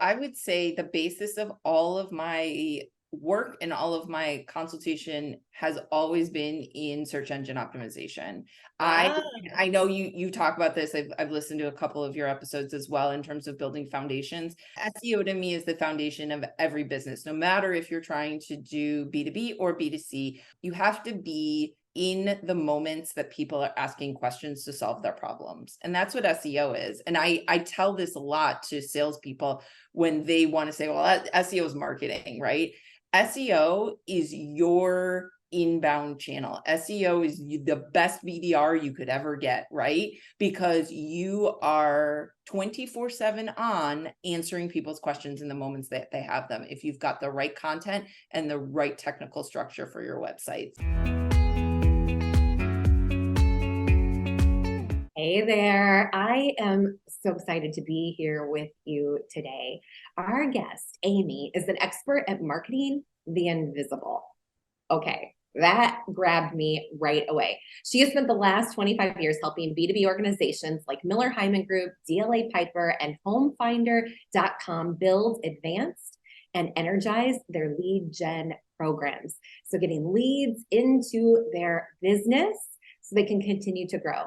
I would say the basis of all of my work and all of my consultation has always been in search engine optimization. I Ah, I know you talk about this. I've listened to a couple of your episodes as well in terms of building foundations. SEO to me is the foundation of every business, no matter if you're trying to do B2B or B2C. You have to be in the moments that people are asking questions to solve their problems. And that's what SEO is. And I tell this a lot to salespeople when they want to say, well, SEO is marketing, right? SEO is your inbound channel. SEO is the best BDR you could ever get, right? Because you are 24/7 on answering people's questions in the moments that they have them, if you've got the right content and the right technical structure for your website. hey there. I am so excited to be here with you today. Our guest, Aimee, is an expert at marketing the invisible. Okay, that grabbed me right away. She has spent the last 25 years helping B2B organizations like Miller Hyman Group, DLA Piper, and HomeFinder.com build advanced and energize their lead gen programs. So getting leads into their business so they can continue to grow.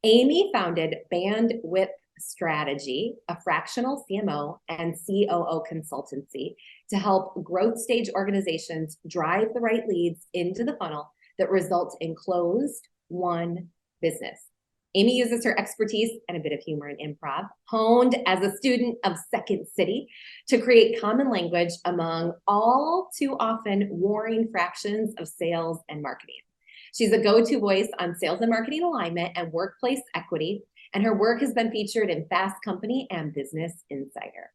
Aimee founded Bandwidth Strategy, a fractional CMO and COO consultancy to help growth stage organizations drive the right leads into the funnel that results in closed won business. Aimee uses her expertise and a bit of humor and improv, honed as a student of Second City, to create common language among all too often warring fractions of sales and marketing. She's a go-to voice on sales and marketing alignment and workplace equity, and her work has been featured in Fast Company and Business Insider.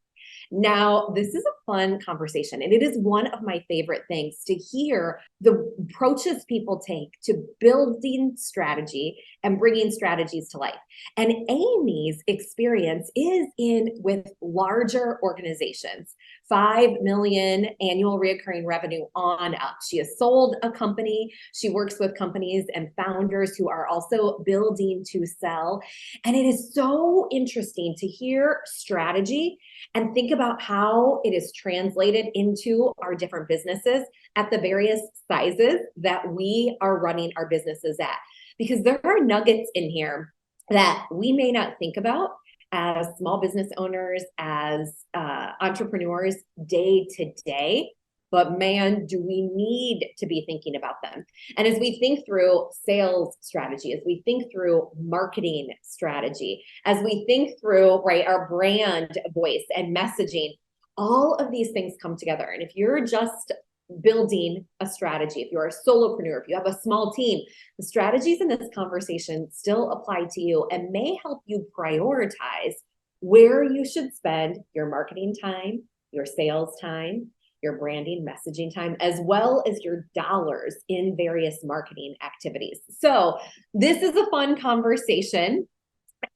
Now, this is a fun conversation, and it is one of my favorite things to hear the approaches people take to building strategy and bringing strategies to life. And Aimee's experience is in with larger organizations, 5 million annual recurring revenue on up. She has sold a company. She works with companies and founders who are also building to sell. And it is so interesting to hear strategy and think about how it is translated into our different businesses at the various sizes that we are running our businesses at. Because there are nuggets in here that we may not think about as small business owners, as entrepreneurs day to day. But man, do we need to be thinking about them. And as we think through sales strategy, as we think through marketing strategy, as we think through, right, our brand voice and messaging, all of these things come together. And if you're just building a strategy, if you're a solopreneur, if you have a small team, the strategies in this conversation still apply to you and may help you prioritize where you should spend your marketing time, your sales time, your branding, messaging time, as well as your dollars in various marketing activities. So this is a fun conversation,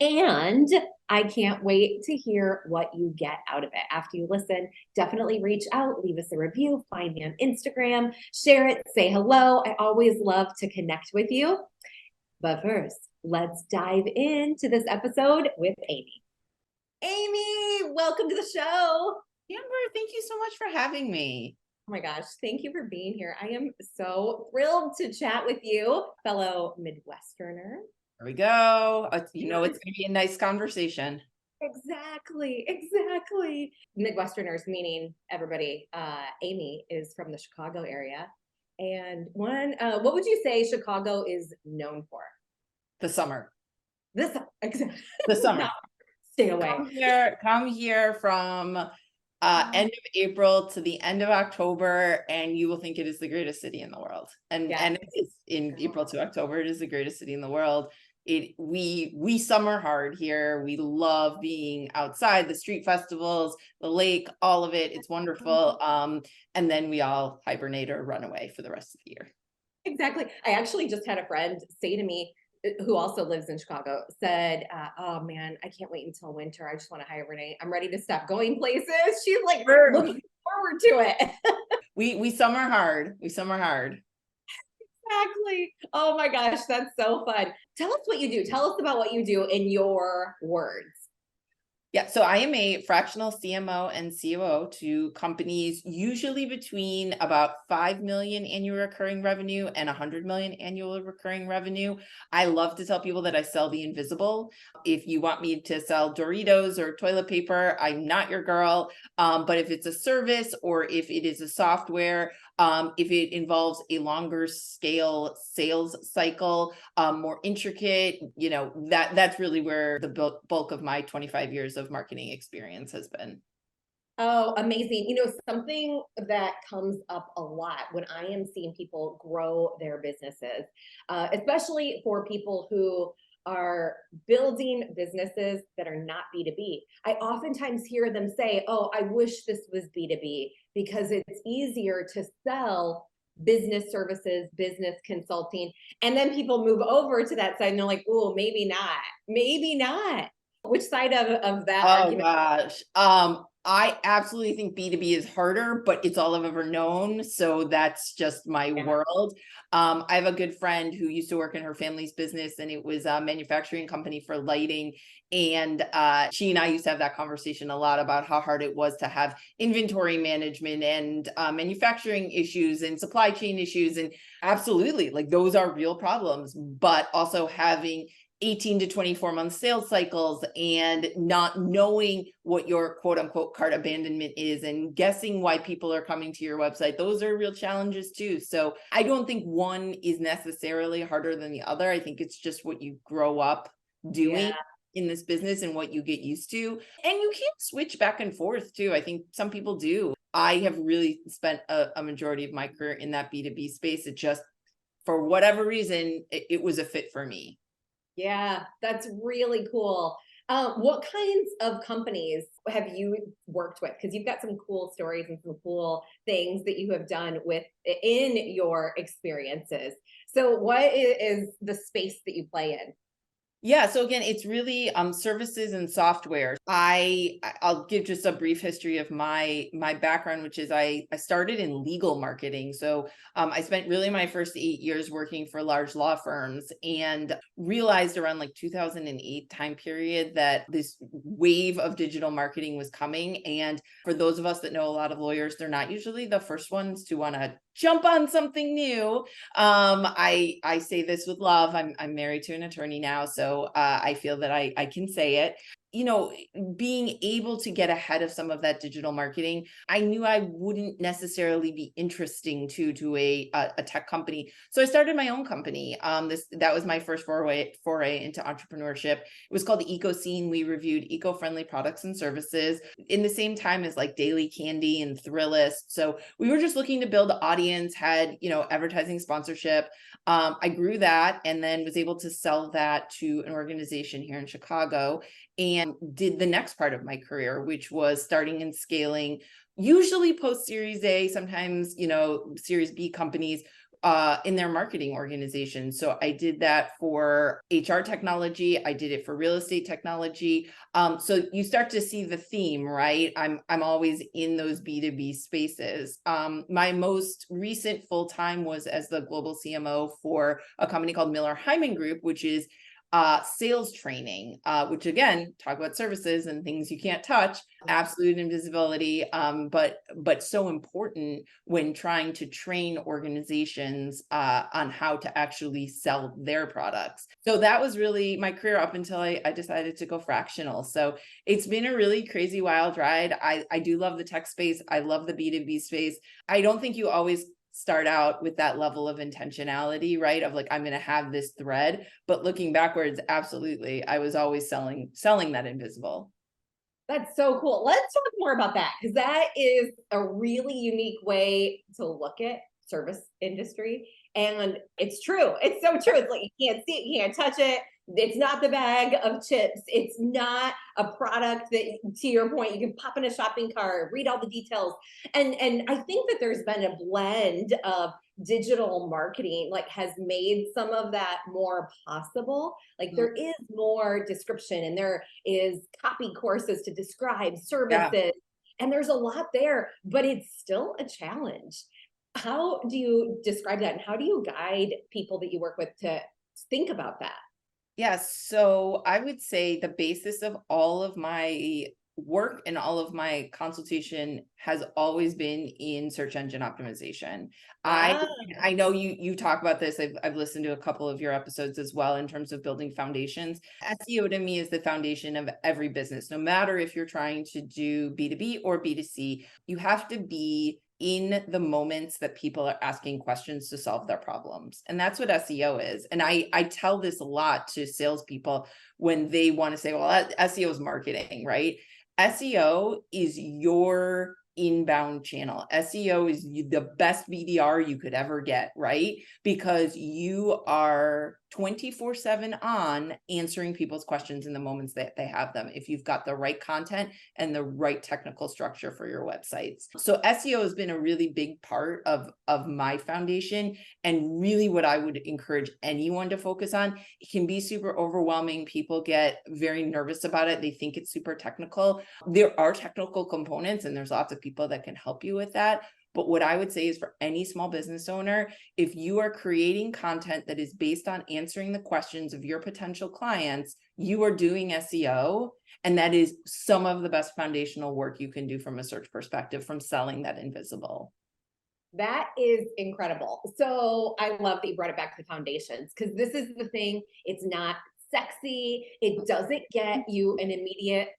and I can't wait to hear what you get out of it. After you listen, definitely reach out, leave us a review, find me on Instagram, share it, say hello. I always love to connect with you. But first, let's dive into this episode with Aimee. Aimee, welcome to the show. Amber, thank you so much for having me. Oh my gosh, thank you for being here. I am so thrilled to chat with you, fellow Midwesterner. There we go. It's going to be a nice conversation. Exactly. Midwesterners, meaning everybody. Aimee is from the Chicago area. And what would you say Chicago is known for? The summer. Exactly. The summer. Stay away. Come here from end of April to the end of October, and you will think it is the greatest city in the world. And it is. In April to October, it is the greatest city in the world. We summer hard here. We love being outside, the street festivals, the lake, all of it. It's wonderful. And then we all hibernate or run away for the rest of the year. Exactly. I actually just had a friend say to me, who also lives in Chicago, said, oh man, I can't wait until winter. I just want to hibernate. I'm ready to stop going places. She's like looking forward to it. We summer hard. We summer hard. Exactly. Oh my gosh, that's so fun. Tell us what you do. Tell us about what you do in your words. Yeah, so I am a fractional CMO and COO to companies usually between about 5 million annual recurring revenue and 100 million annual recurring revenue. I love to tell people that I sell the invisible. If you want me to sell Doritos or toilet paper, I'm not your girl. But if it's a service or if it is a software, if it involves a longer scale sales cycle, more intricate, that's really where the bulk of my 25 years of marketing experience has been. Oh, amazing. Something that comes up a lot when I am seeing people grow their businesses, especially for people who are building businesses that are not B2B. I oftentimes hear them say, oh, I wish this was B2B because it's easier to sell business services, business consulting. And then people move over to that side and they're like, oh, maybe not, maybe not. Which side of that Oh argument? gosh. I absolutely think B2B is harder, but it's all I've ever known. So that's just my Yeah. world. I have a good friend who used to work in her family's business, and it was a manufacturing company for lighting. And she and I used to have that conversation a lot about how hard it was to have inventory management and manufacturing issues and supply chain issues. And absolutely, like those are real problems, but also having 18 to 24 month sales cycles and not knowing what your quote unquote cart abandonment is and guessing why people are coming to your website. Those are real challenges too. So I don't think one is necessarily harder than the other. I think it's just what you grow up doing Yeah. in this business and what you get used to. And you can switch back and forth too. I think some people do. I have really spent a majority of my career in that B2B space. It just, for whatever reason, it was a fit for me. Yeah, that's really cool. What kinds of companies have you worked with? Because you've got some cool stories and some cool things that you have done in your experiences. So, what is the space that you play in? Yeah, so again, it's really services and software. I'll give just a brief history of my background, which is I started in legal marketing. So I spent really my first 8 years working for large law firms and realized around like 2008 time period that this wave of digital marketing was coming. And for those of us that know a lot of lawyers, they're not usually the first ones to want to jump on something new. I say this with love. I'm married to an attorney now, so I feel that I can say it. Being able to get ahead of some of that digital marketing, I knew I wouldn't necessarily be interesting to a tech company. So I started my own company. That was my first foray into entrepreneurship. It was called the Eco Scene. We reviewed eco-friendly products and services in the same time as like Daily Candy and Thrillist. So we were just looking to build audience, had advertising sponsorship. I grew that and then was able to sell that to an organization here in Chicago and did the next part of my career, which was starting and scaling, usually post Series A, sometimes, Series B companies in their marketing organization. So I did that for HR technology. I did it for real estate technology. So you start to see the theme, right? I'm always in those B2B spaces. My most recent full time was as the global CMO for a company called Miller Hyman Group, which is sales training, which again, talk about services and things you can't touch, absolute invisibility, but so important when trying to train organizations on how to actually sell their products. So that was really my career up until I decided to go fractional. So it's been a really crazy wild ride. I do love the tech space. I love the B2B space. I don't think you always start out with that level of intentionality, right? Of like, I'm going to have this thread, but looking backwards, absolutely. I was always selling that invisible. That's so cool. Let's talk more about that because that is a really unique way to look at service industry. And it's true. It's so true. It's like you can't see it, you can't touch it. It's not the bag of chips. It's not a product that, to your point, you can pop in a shopping cart, read all the details. And I think that there's been a blend of digital marketing like has made some of that more possible. Like Mm, there is more description and there is copy courses to describe yeah. services and there's a lot there, but it's still a challenge. How do you describe that and how do you guide people that you work with to think about that? Yes. So I would say the basis of all of my work and all of my consultation has always been in search engine optimization. I Ah, I know you talk about this. I've listened to a couple of your episodes as well in terms of building foundations. SEO to me is the foundation of every business. No matter if you're trying to do B2B or B2C, you have to be in the moments that people are asking questions to solve their problems. And that's what SEO is. And I tell this a lot to salespeople when they want to say, well, SEO is marketing, right? SEO is your inbound channel. SEO is the best BDR you could ever get, right? Because you are 24/7 on answering people's questions in the moments that they have them. If you've got the right content and the right technical structure for your websites. So SEO has been a really big part of my foundation, and really what I would encourage anyone to focus on. It can be super overwhelming. People get very nervous about it. They think it's super technical. There are technical components and there's lots of people that can help you with that. But what I would say is for any small business owner, if you are creating content that is based on answering the questions of your potential clients, you are doing SEO. And that is some of the best foundational work you can do from a search perspective, from selling that invisible. that is incredible. So I love that you brought it back to foundations, because this is the thing. It's not sexy. It doesn't get you an immediate,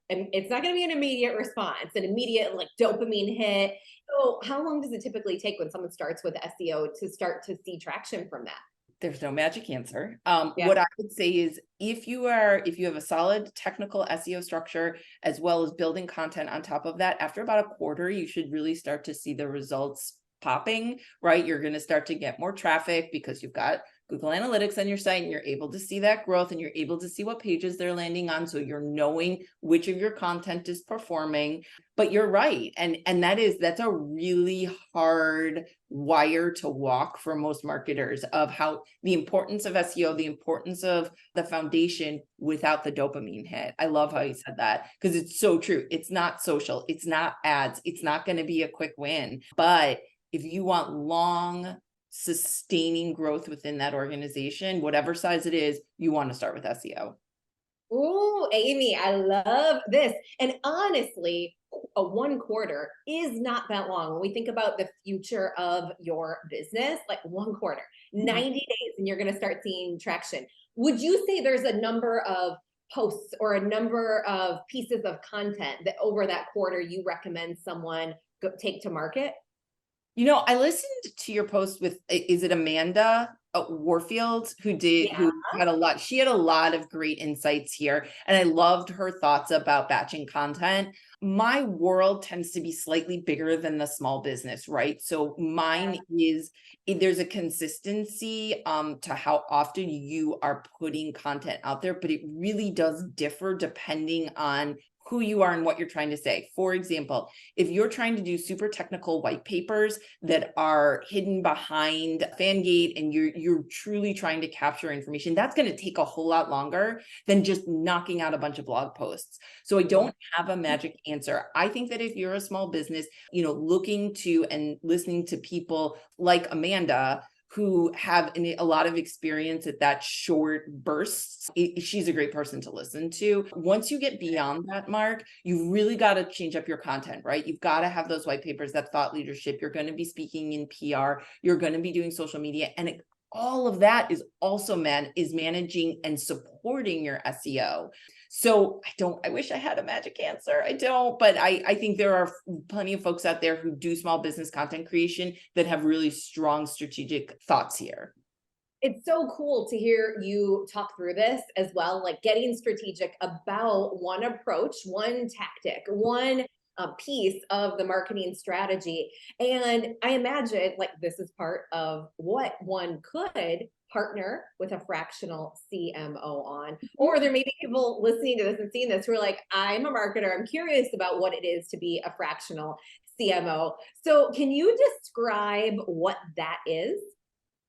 it's not going to be an immediate response, an immediate like dopamine hit. So how long does it typically take when someone starts with SEO to start to see traction from that? There's no magic answer. Yeah. What I would say is if you have a solid technical SEO structure, as well as building content on top of that, after about a quarter, you should really start to see the results popping, right? You're going to start to get more traffic because you've got Google Analytics on your site and you're able to see that growth and you're able to see what pages they're landing on. So you're knowing which of your content is performing. But you're right. And that's a really hard wire to walk for most marketers, of how the importance of SEO, the importance of the foundation without the dopamine hit. I love how you said that, because it's so true. It's not social, it's not ads, it's not going to be a quick win. But if you want long, sustaining growth within that organization, whatever size it is, you want to start with SEO. Ooh, Aimee, I love this. And honestly, a 1 quarter is not that long. When we think about the future of your business, like 1 quarter, 90 days, and you're going to start seeing traction. Would you say there's a number of posts or a number of pieces of content that over that quarter you recommend someone take to market? I listened to your post with, is it Amanda Warfield, Yeah. who she had a lot of great insights here. And I loved her thoughts about batching content. My world tends to be slightly bigger than the small business, right? So mine is, there's a consistency to how often you are putting content out there, but it really does differ depending on who you are and what you're trying to say. For example, if you're trying to do super technical white papers that are hidden behind Fangate and you're truly trying to capture information, that's going to take a whole lot longer than just knocking out a bunch of blog posts. So I don't have a magic answer. I think that if you're a small business, looking to and listening to people like Amanda, who have a lot of experience at that short bursts, she's a great person to listen to. Once you get beyond that mark, you've really got to change up your content, right? You've got to have those white papers, that thought leadership. You're going to be speaking in PR. You're going to be doing social media. And all of that is also managing and supporting your SEO. So I wish I had a magic answer. I don't, but I think there are plenty of folks out there who do small business content creation that have really strong strategic thoughts here. It's so cool to hear you talk through this as well, like getting strategic about one approach, one tactic, one piece of the marketing strategy. And I imagine like this is part of what one could partner with a fractional CMO on. Or there may be people listening to this and seeing this who are like, I'm a marketer, I'm curious about what it is to be a fractional CMO. So can you describe what that is?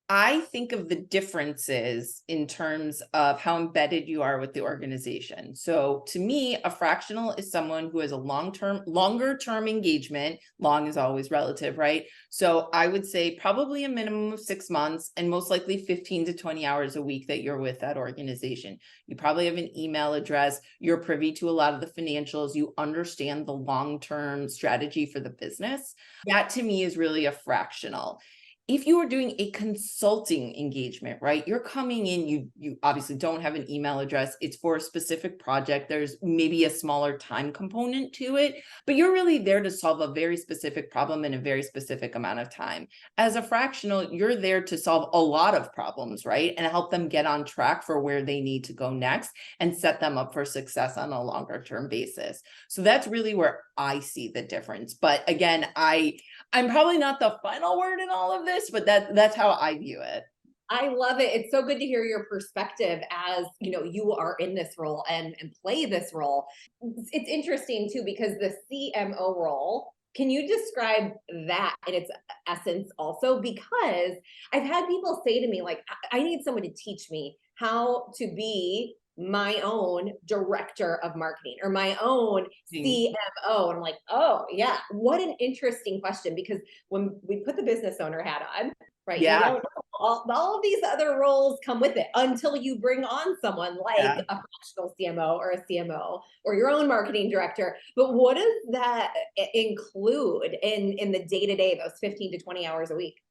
I think of the differences in terms of how embedded you are with the organization. So to me, a fractional is someone who has a longer term engagement. Long is always relative, right? So I would say probably a minimum of 6 months and most likely 15 to 20 hours a week that you're with that organization. You probably have an email address. You're privy to a lot of the financials. You understand the long-term strategy for the business. That to me is really a fractional. If you are doing a consulting engagement, right, you're coming in, you obviously don't have an email address. It's for a specific project. There's maybe a smaller time component to it, but you're really there to solve a very specific problem in a very specific amount of time. As a fractional, you're there to solve a lot of problems, right, and help them get on track for where they need to go next and set them up for success on a longer term basis. So that's really where I see the difference. But again, I'm probably not the final word in all of this, but that's how I view it. I love it. It's so good to hear your perspective as, you are in this role and play this role. It's interesting too, because the CMO role, can you describe that in its essence also? Because I've had people say to me, like, I need someone to teach me how to be my own director of marketing or my own CMO. And I'm like, oh yeah, what an interesting question. Because when we put the business owner hat on, right, you Yeah, don't know, all of these other roles come with it until you bring on someone like yeah. a fractional CMO or a CMO or your own marketing director. But what does that include in the day-to-day, those 15 to 20 hours a week?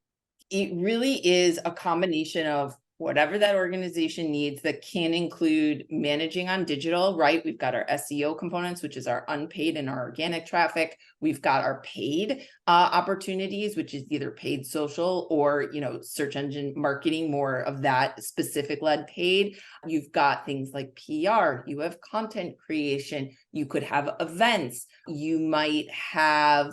It really is a combination of whatever that organization needs that can include managing on digital, right? We've got our SEO components, which is our unpaid and our organic traffic. We've got our paid opportunities, which is either paid social or, search engine marketing, more of that specific led paid. You've got things like PR, you have content creation, you could have events, you might have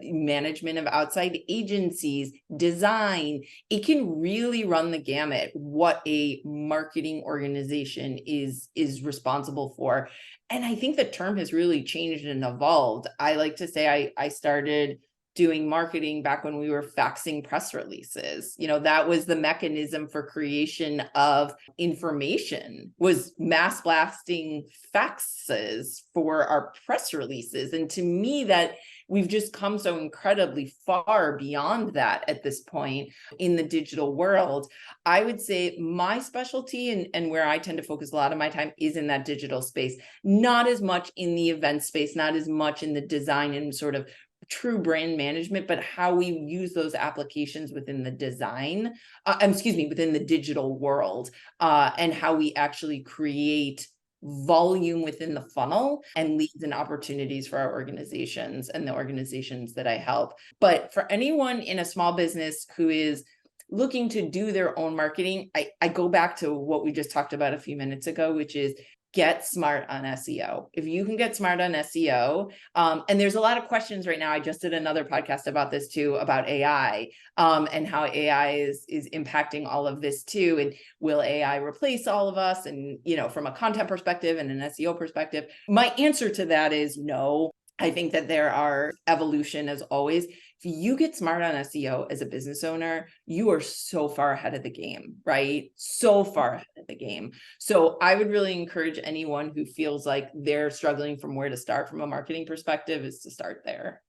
management of outside agencies, design. It can really run the gamut what a marketing organization is responsible for. And I think the term has really changed and evolved. I like to say I started doing marketing back when we were faxing press releases. That was the mechanism for creation of information, was mass blasting faxes for our press releases. And to me, that we've just come so incredibly far beyond that at this point in the digital world. I would say my specialty and where I tend to focus a lot of my time is in that digital space, not as much in the event space, not as much in the design and sort of true brand management, but how we use those applications within the design, within the digital world, and how we actually create volume within the funnel and leads and opportunities for our organizations and the organizations that I help. But for anyone in a small business who is looking to do their own marketing, I go back to what we just talked about a few minutes ago, which is get smart on SEO. If you can get smart on SEO, and there's a lot of questions right now. I just did another podcast about this too, about AI, and how AI is impacting all of this too. And will AI replace all of us? And, from a content perspective and an SEO perspective, my answer to that is no. I think that there are evolution as always. If you get smart on SEO as a business owner, you are so far ahead of the game, right? So far ahead of the game. So I would really encourage anyone who feels like they're struggling from where to start from a marketing perspective is to start there.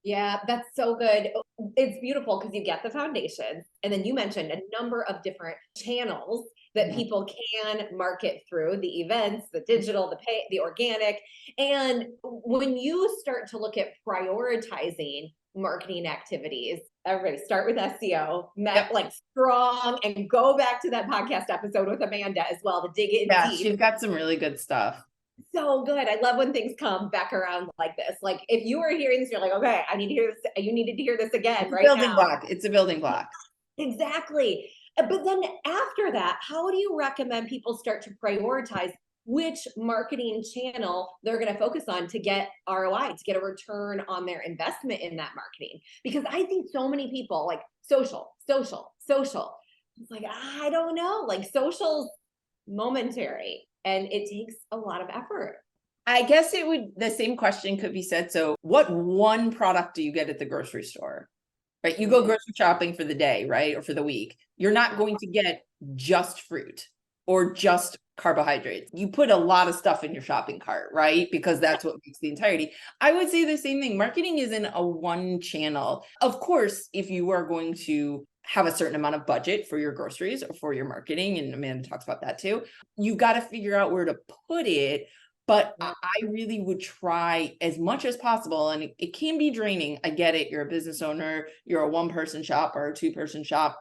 Yeah, that's so good. It's beautiful because you get the foundation. And then you mentioned a number of different channels that people can market through: the events, the digital, the pay, the organic. And when you start to look at prioritizing marketing activities, everybody start with SEO, like strong, and go back to that podcast episode with Amanda as well to dig in deep. She's got some really good stuff. So good. I love when things come back around like this. Like if you were hearing this, you're like, okay, I need to hear this. You needed to hear this again right building now. block. It's a building block. Exactly. But then after that, how do you recommend people start to prioritize which marketing channel they're going to focus on to get ROI, to get a return on their investment in that marketing? Because I think so many people like social. It's like, I don't know, like social's momentary and it takes a lot of effort. I guess the same question could be said. So what one product do you get at the grocery store? right? You go grocery shopping for the day, right? Or for the week. You're not going to get just fruit or just carbohydrates. You put a lot of stuff in your shopping cart, right? Because that's what makes the entirety. I would say the same thing. Marketing isn't a one channel. Of course, if you are going to have a certain amount of budget for your groceries or for your marketing, and Amanda talks about that too, you've got to figure out where to put it. But I really would try as much as possible. And it can be draining. I get it. You're a business owner, you're a one-person shop or a two-person shop.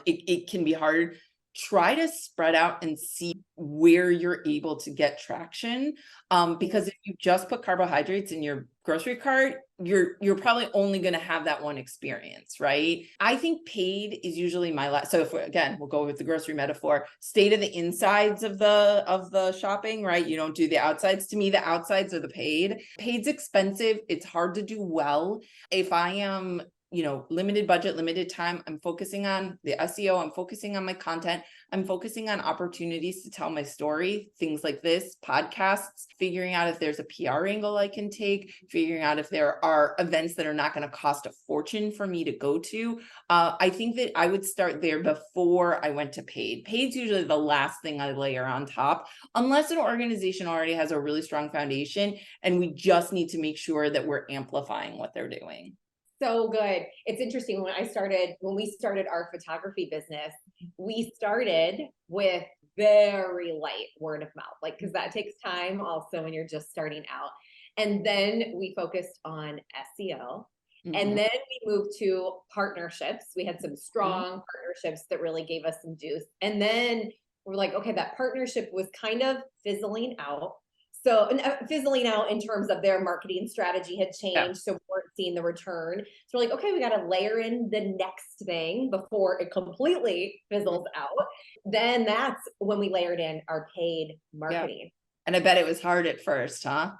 It can be hard. Try to spread out and see where you're able to get traction. Because if you just put carbohydrates in your grocery cart, you're probably only going to have that one experience, right? I think paid is usually my last. So if again, we'll go with the grocery metaphor, stay to the insides of the shopping, right? You don't do the outsides. To me, the outsides are the paid. Paid's expensive. It's hard to do well. If I am limited budget, limited time, I'm focusing on the SEO, I'm focusing on my content, I'm focusing on opportunities to tell my story, things like this, podcasts, figuring out if there's a PR angle I can take, figuring out if there are events that are not going to cost a fortune for me to go to. I think that I would start there before I went to paid. Paid's usually the last thing I layer on top, unless an organization already has a really strong foundation and we just need to make sure that we're amplifying what they're doing. So good. It's interesting when we started our photography business, we started with very light word of mouth, like, because that takes time also when you're just starting out. And then we focused on SEO. And then we moved to partnerships. We had some strong partnerships that really gave us some juice. And then we're like, okay, that partnership was kind of fizzling out. So fizzling out in terms of their marketing strategy had changed. So we weren't seeing the return. So we're like, okay, we got to layer in the next thing before it completely fizzles out. Then that's when we layered in our paid marketing. Yeah. And I bet it was hard at first, huh?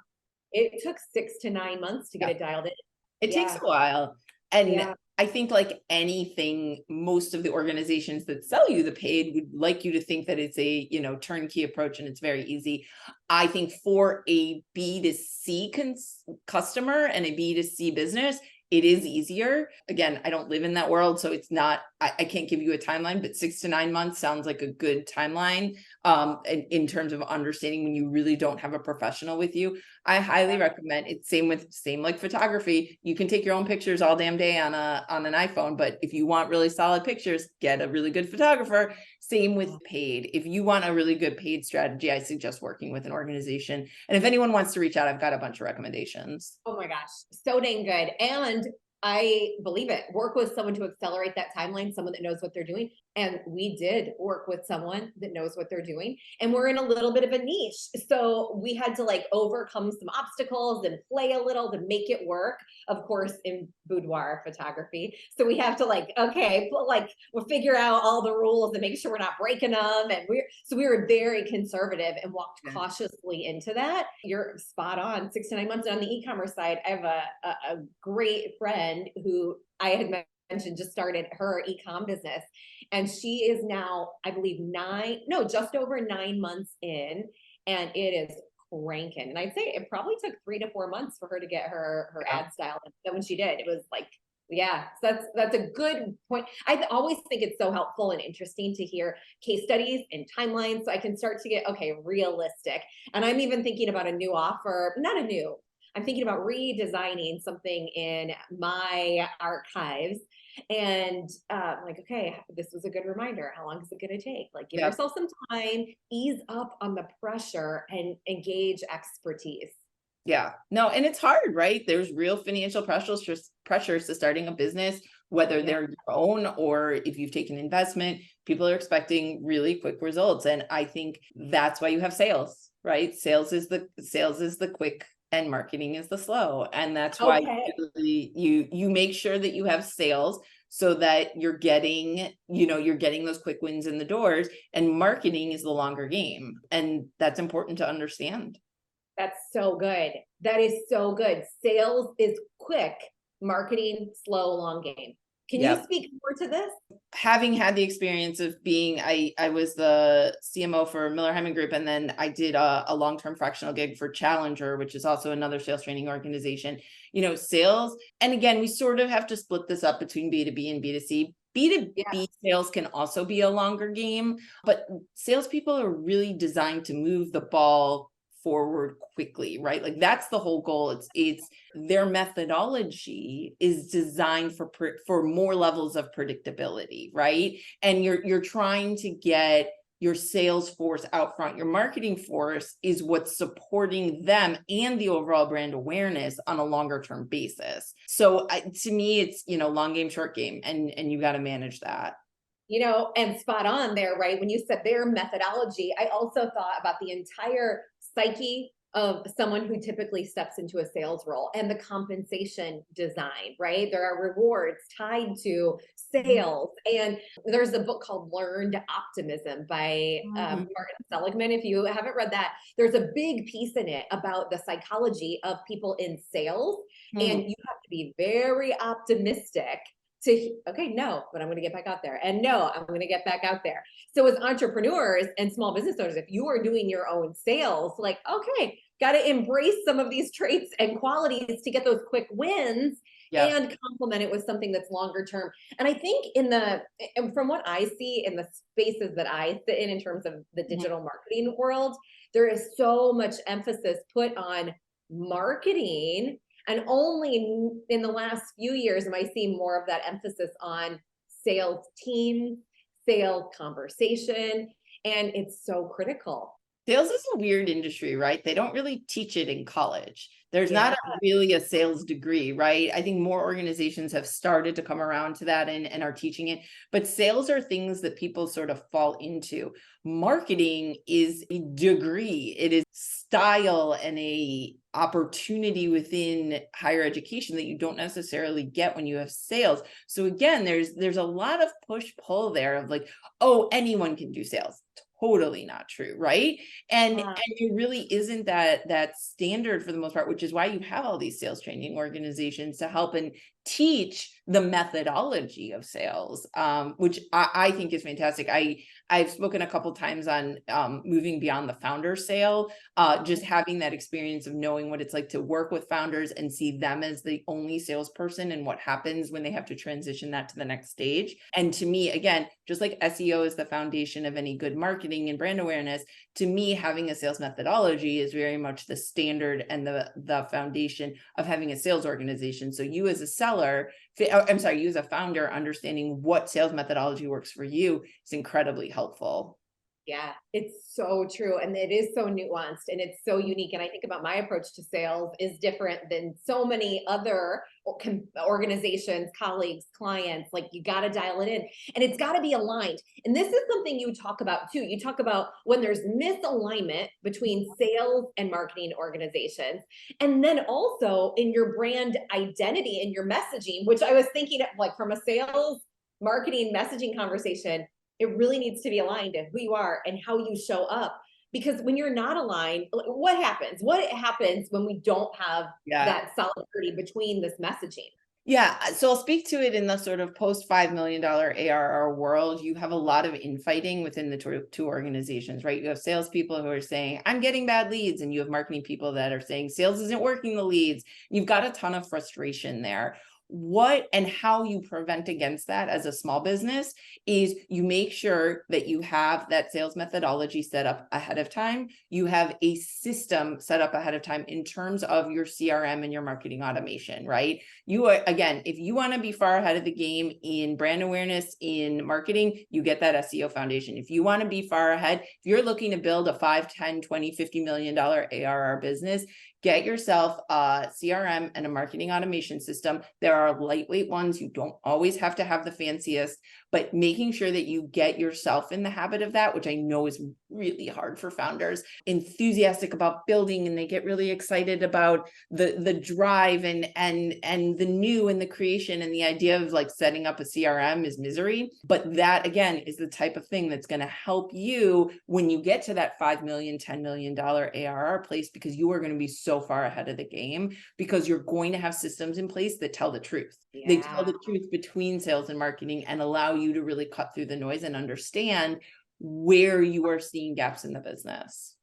It took 6 to 9 months to get it dialed in. It takes a while. And I think like anything, most of the organizations that sell you the paid would like you to think that it's a, turnkey approach and it's very easy. I think for a B2C customer and a B2C business, it is easier. Again, I don't live in that world, so it's not, I can't give you a timeline, but 6 to 9 months sounds like a good timeline in terms of understanding when you really don't have a professional with you. I highly recommend it. Same like photography. You can take your own pictures all damn day on an iPhone, but if you want really solid pictures, get a really good photographer. Same with paid. If you want a really good paid strategy, I suggest working with an organization. And if anyone wants to reach out, I've got a bunch of recommendations. Oh my gosh, so dang good. And I believe it. Work with someone to accelerate that timeline, someone that knows what they're doing. And we did work with someone that knows what they're doing. And we're in a little bit of a niche. So we had to like overcome some obstacles and play a little to make it work, of course, in boudoir photography. So we have to we'll figure out all the rules and make sure we're not breaking them. And we were very conservative and walked cautiously into that. You're spot on. 6 to 9 months. And on the e-commerce side, I have a great friend who I had mentioned just started her e-com business. And she is now, I believe, just over 9 months in, and it is cranking. And I'd say it probably took 3 to 4 months for her to get her ad style. And then when she did, it was like, so that's a good point. I always think it's so helpful and interesting to hear case studies and timelines so I can start to get, realistic. And I'm even thinking about a new offer, I'm thinking about redesigning something in my archives. And like, okay, this was a good reminder. How long is it going to take? Like, give yourself some time, ease up on the pressure, and engage expertise. Yeah, no, and it's hard, right? There's real financial pressures to starting a business, whether they're your own or if you've taken investment. People are expecting really quick results. And I think that's why you have sales, right? Sales is the quick and marketing is the slow. And that's why you make sure that you have sales so that you're getting those quick wins in the doors, and marketing is the longer game. And that's important to understand. That's so good. That is so good. Sales is quick, marketing, slow, long game. Can you speak more to this? Having had the experience of being, I was the CMO for Miller Hyman Group, and then I did a long-term fractional gig for Challenger, which is also another sales training organization. Sales, and again, we sort of have to split this up between B2B and B2C. B2B sales can also be a longer game, but salespeople are really designed to move the ball forward quickly, right? Like that's the whole goal. It's their methodology is designed for more levels of predictability, right? And you're trying to get your sales force out front. Your marketing force is what's supporting them and the overall brand awareness on a longer term basis. So to me, it's, long game, short game, and you got to manage that. And spot on there, right? When you said their methodology, I also thought about the entire psyche of someone who typically steps into a sales role and the compensation design, right? There are rewards tied to sales. And there's a book called Learned Optimism by Martin Seligman. If you haven't read that, there's a big piece in it about the psychology of people in sales. And you have to be very optimistic but I'm going to get back out there, and no, I'm going to get back out there. So as entrepreneurs and small business owners, if you are doing your own sales, like, okay, got to embrace some of these traits and qualities to get those quick wins and complement it with something that's longer term. And I think from what I see in the spaces that I sit in terms of the digital marketing world, there is so much emphasis put on marketing. And only in the last few years am I seeing more of that emphasis on sales team, sales conversation, and it's so critical. Sales is a weird industry, right? They don't really teach it in college. There's not really a sales degree, right? I think more organizations have started to come around to that and are teaching it, but sales are things that people sort of fall into. Marketing is a degree. It is style and a opportunity within higher education that you don't necessarily get when you have sales. So again, there's a lot of push-pull there of like, oh, anyone can do sales. Totally not true, right? And it really isn't that standard for the most part, which is why you have all these sales training organizations to help and teach the methodology of sales, which I think is fantastic. I've spoken a couple times on moving beyond the founder sale, just having that experience of knowing what it's like to work with founders and see them as the only salesperson and what happens when they have to transition that to the next stage. And to me, again, just like SEO is the foundation of any good marketing and brand awareness, to me, having a sales methodology is very much the standard and the foundation of having a sales organization. So you as a seller, you as a founder, understanding what sales methodology works for you is incredibly helpful. Yeah, it's so true. And it is so nuanced and it's so unique. And I think about my approach to sales is different than so many other organizations, colleagues, clients. Like you got to dial it in and it's got to be aligned. And this is something you talk about too. You talk about when there's misalignment between sales and marketing organizations. And then also in your brand identity and your messaging, which I was thinking of like from a sales marketing messaging conversation, it really needs to be aligned to who you are and how you show up. Because when you're not aligned, what happens? What happens when we don't have that solidarity between this messaging? Yeah, so I'll speak to it in the sort of post $5 million ARR world. You have a lot of infighting within the two organizations, right? You have salespeople who are saying, I'm getting bad leads. And you have marketing people that are saying, sales isn't working the leads. You've got a ton of frustration there. What and how you prevent against that as a small business is you make sure that you have that sales methodology set up ahead of time. You have a system set up ahead of time in terms of your CRM and your marketing automation, right? You are, again, if you want to be far ahead of the game in brand awareness, in marketing, you get that SEO foundation. If you want to be far ahead, if you're looking to build a 5, 10, 20, $50 million ARR business, get yourself a CRM and a marketing automation system. There are lightweight ones. You don't always have to have the fanciest, but making sure that you get yourself in the habit of that, which I know is really hard for founders, enthusiastic about building, and they get really excited about the drive and the new and the creation, and the idea of like setting up a CRM is misery. But that again is the type of thing that's going to help you when you get to that $5 million, $10 million ARR place, because you are going to be so so far ahead of the game, because you're going to have systems in place that tell the truth. Yeah. They tell the truth between sales and marketing and allow you to really cut through the noise and understand where you are seeing gaps in the business.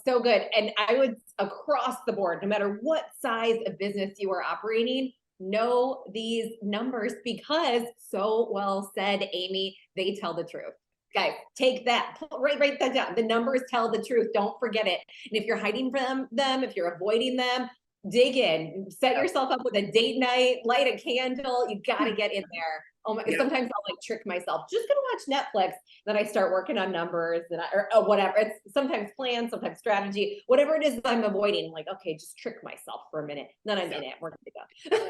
So good. And I would, across the board, no matter what size of business you are operating, know these numbers, because so well said, Aimee, they tell the truth. Guys, take that, write that down. The numbers tell the truth. Don't forget it. And if you're hiding from them, if you're avoiding them, dig in, set yourself up with a date night, light a candle. You got to get in there. Oh my, sometimes I'll like trick myself, just gonna watch Netflix. Then I start working on numbers and or whatever. It's sometimes plan, sometimes strategy, whatever it is I'm avoiding. I'm like, okay, just trick myself for a minute. Then I'm in it. We're gonna go.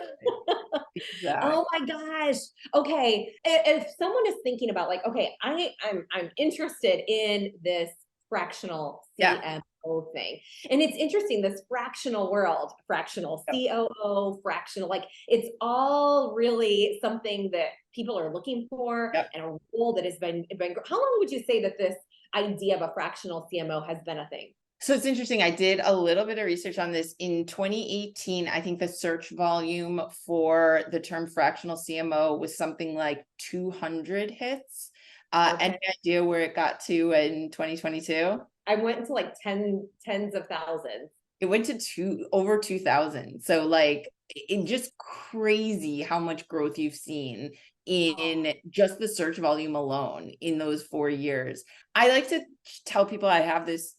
Exactly. Oh my gosh. Okay. If someone is thinking about like, okay, I'm interested in this fractional CMO thing. And it's interesting, this fractional world, fractional COO, fractional, like it's all really something that people are looking for, and a role that has been, how long would you say that this idea of a fractional CMO has been a thing? So it's interesting. I did a little bit of research on this in 2018. I think the search volume for the term fractional CMO was something like 200 hits. Any idea where it got to in 2022? I went into like tens of thousands. It went to over 2,000. So like, it's just crazy how much growth you've seen in just the search volume alone in those 4 years. I like to tell people I have this,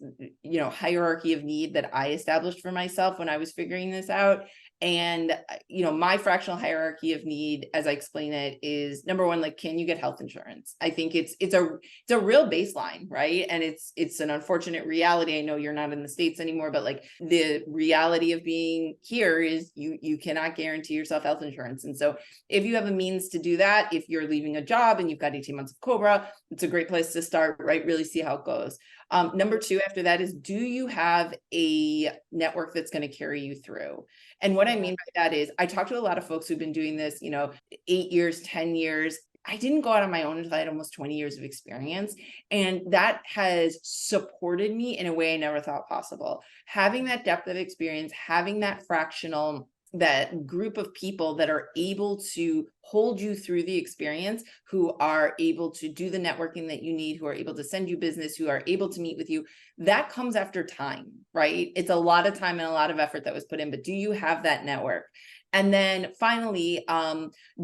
hierarchy of need that I established for myself when I was figuring this out. And, my fractional hierarchy of need, as I explain it, is number one, like, can you get health insurance? I think it's a real baseline, right? And it's an unfortunate reality. I know you're not in the States anymore, but like the reality of being here is you cannot guarantee yourself health insurance. And so if you have a means to do that, if you're leaving a job and you've got 18 months of COBRA, it's a great place to start, right? Really see how it goes. Number two after that is, do you have a network that's going to carry you through? And what I mean by that is, I talk to a lot of folks who've been doing this, 8 years, 10 years. I didn't go out on my own until I had almost 20 years of experience. And that has supported me in a way I never thought possible. Having that depth of experience, having that fractional, that group of people that are able to hold you through the experience, who are able to do the networking that you need, who are able to send you business, who are able to meet with you, that comes after time, right? It's a lot of time and a lot of effort that was put in, but do you have that network? And then finally,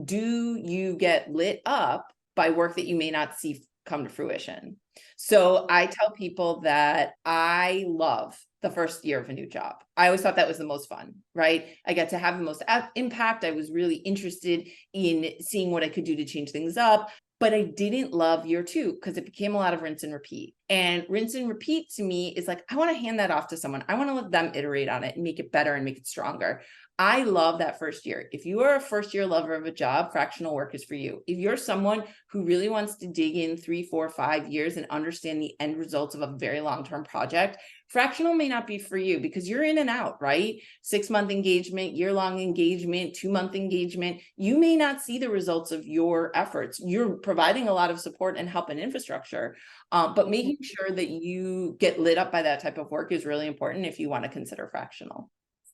do you get lit up by work that you may not see come to fruition? So I tell people that I love the first year of a new job. I always thought that was the most fun, right? I got to have the most impact. I was really interested in seeing what I could do to change things up. But I didn't love year two because it became a lot of rinse and repeat. And rinse and repeat to me is like, I want to hand that off to someone. I want to let them iterate on it and make it better and make it stronger. I love that first year. If you are a first year lover of a job, fractional work is for you. If you're someone who really wants to dig in 3, 4, 5 years and understand the end results of a very long-term project, fractional may not be for you because you're in and out, right? 6-month engagement, year-long engagement, 2-month engagement. You may not see the results of your efforts. You're providing a lot of support and help and infrastructure, but making sure that you get lit up by that type of work is really important if you want to consider fractional.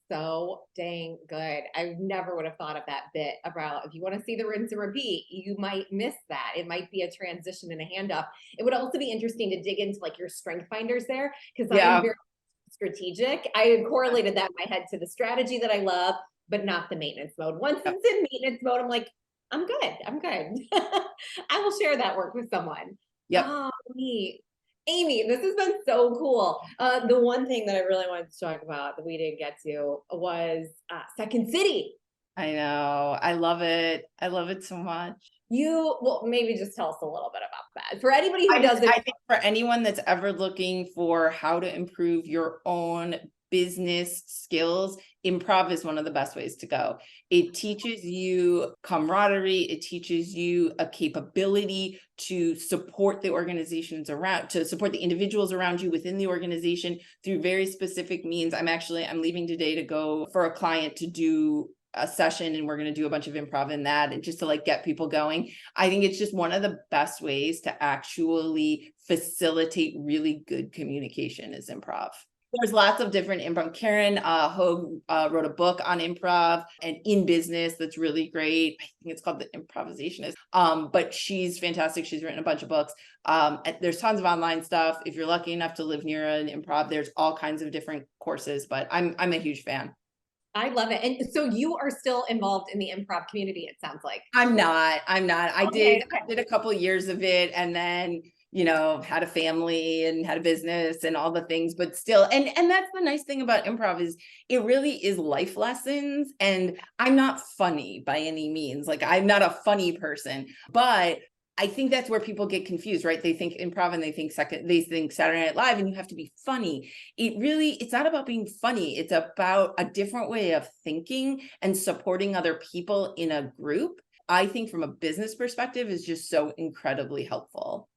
So dang good. I never would have thought of that bit about, if you want to see the rinse and repeat, you might miss that. It might be a transition and a hand up. It would also be interesting to dig into like your strength finders there, because I'm very strategic. I correlated that in my head to the strategy that I love, but not the maintenance mode. Once it's in maintenance mode, I'm like, I'm good. I'm good. I will share that work with someone. Oh, neat. Aimee, this has been so cool. The one thing that I really wanted to talk about that we didn't get to was Second City. I know. I love it. I love it so much. Well, maybe just tell us a little bit about that. For anybody who doesn't. I think for anyone that's ever looking for how to improve your own business skills, improv is one of the best ways to go. It teaches you camaraderie. It teaches you a capability to support the organizations around, to support the individuals around you within the organization through very specific means. I'm leaving today to go for a client to do a session, and we're going to do a bunch of improv in that, and just to like get people going. I think it's just one of the best ways to actually facilitate really good communication is improv. There's lots of different improv. Karen Hogue wrote a book on improv and in business that's really great. I think it's called The Improvisationist. But she's fantastic. She's written a bunch of books. There's tons of online stuff. If you're lucky enough to live near an improv, there's all kinds of different courses, but I'm a huge fan. I love it. And so you are still involved in the improv community, it sounds like. I'm not. I Okay, did a couple of years of it, and then, you know, had a family and had a business and all the things, but still, and that's the nice thing about improv is it really is life lessons. And I'm not funny by any means. Like, I'm not a funny person, but I think that's where people get confused, right? They think improv and they think Saturday Night Live, and you have to be funny. It's not about being funny. It's about a different way of thinking and supporting other people in a group. I think from a business perspective is just so incredibly helpful.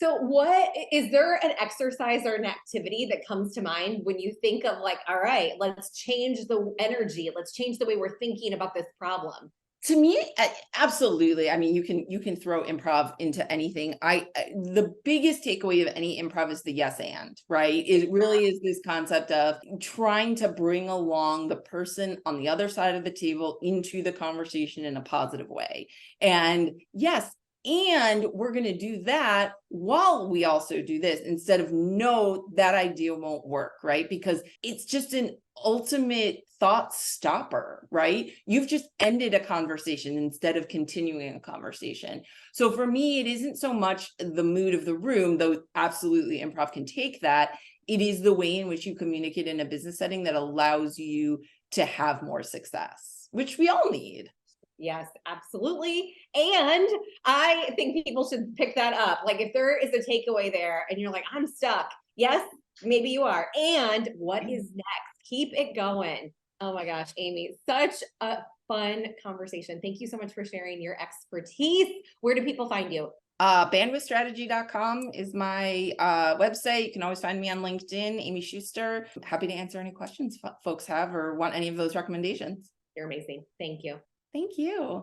so what is there an exercise or an activity that comes to mind when you think of like, all right, let's change the energy, let's change the way we're thinking about this problem? To me, absolutely. I mean, you can throw improv into anything. The biggest takeaway of any improv is the yes and, right? It really is this concept of trying to bring along the person on the other side of the table into the conversation in a positive way. And yes, and we're going to do that while we also do this, instead of no, that idea won't work, right? Because it's just an ultimate thought stopper, right? You've just ended a conversation instead of continuing a conversation. So for me, it isn't so much the mood of the room, though absolutely improv can take that. It is the way in which you communicate in a business setting that allows you to have more success, which we all need. Yes, absolutely. And I think people should pick that up. Like if there is a takeaway there and you're like, I'm stuck. Yes, maybe you are. And what is next? Keep it going. Oh my gosh, Aimee, such a fun conversation. Thank you so much for sharing your expertise. Where do people find you? Bandwidthstrategy.com is my website. You can always find me on LinkedIn, Aimee Schuster. Happy to answer any questions folks have or want any of those recommendations. You're amazing. Thank you. Thank you.